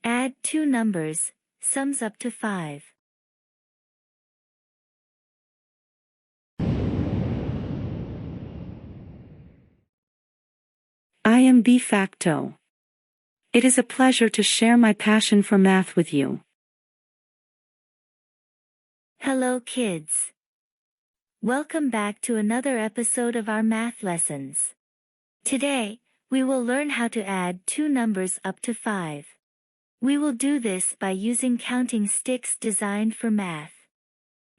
Add two numbers, sums up to 5. I am B-Facto. It is a pleasure to share my passion for math with you. Hello kids. Welcome back to another episode of our math lessons. Today, we will learn how to add two numbers up to 5. We will do this by using counting sticks designed for math.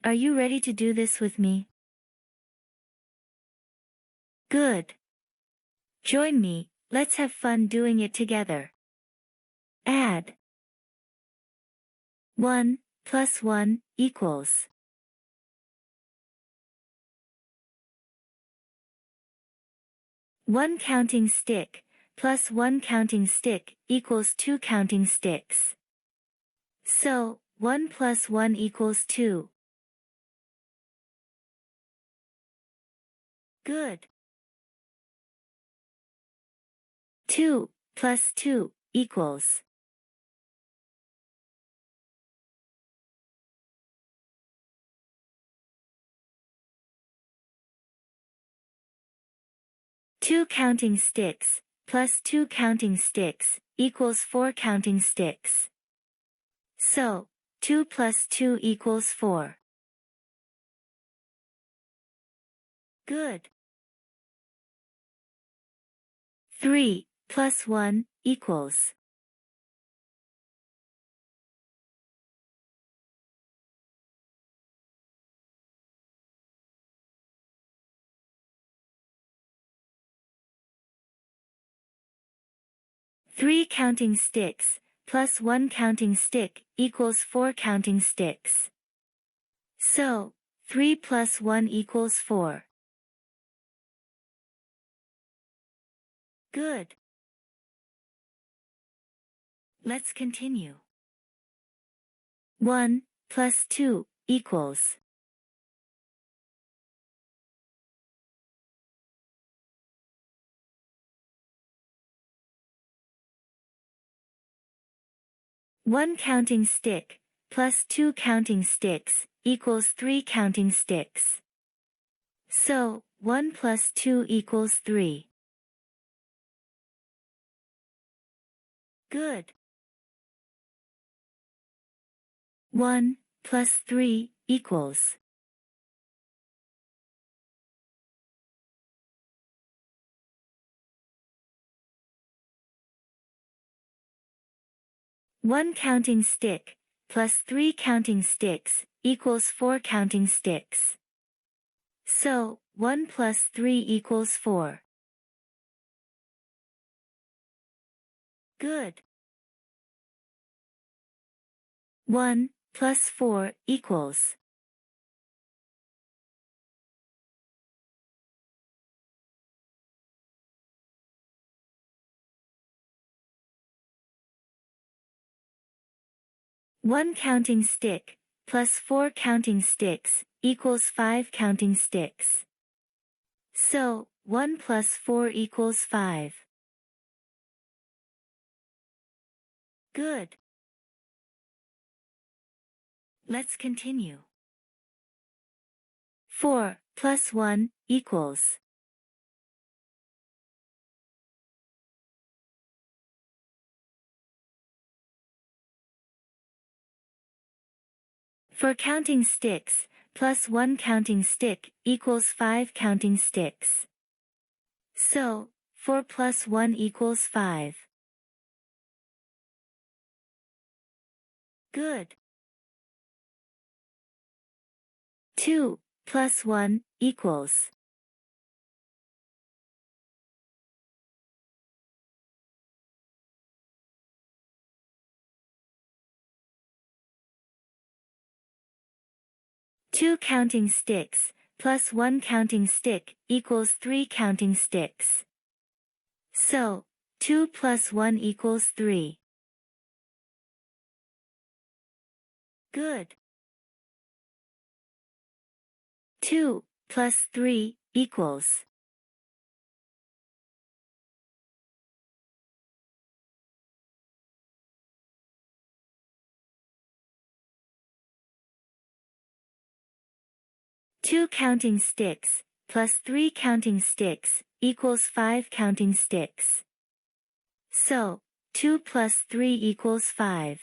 Are you ready to do this with me? Good. Join me, let's have fun doing it together. Add 1 plus 1 equals 1 counting stick plus 1 counting stick equals 2 counting sticks. So, 1 plus 1 equals 2. Good. 2 plus 2 equals 2 counting sticks plus 2 counting sticks equals 4 counting sticks. So, 2 plus 2 equals 4. Good. 3 plus 1 equals 3 counting sticks plus 1 counting stick equals 4 counting sticks. So, 3 plus 1 equals 4. Good. Let's continue. 1 plus 2 equals 1 counting stick plus 2 counting sticks equals 3 counting sticks. So, 1 plus 2 equals 3. Good. 1 plus 3 equals 1 counting stick plus 3 counting sticks equals 4 counting sticks. So, 1 plus 3 equals 4. Good. 1 plus 4 equals 1 counting stick plus 4 counting sticks equals 5 counting sticks. So, 1 plus 4 equals 5. Good. Let's continue. 4 plus 1 equals 4 counting sticks plus 1 counting stick equals 5 counting sticks. So, 4 plus 1 equals 5. Good. 2 plus 1 equals 2 counting sticks plus 1 counting stick equals 3 counting sticks. So, 2 plus 1 equals 3. Good. 2 plus 3 equals 2 counting sticks plus 3 counting sticks equals 5 counting sticks. So, 2 plus 3 equals 5.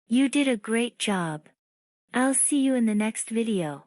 You did a great job. I'll see you in the next video.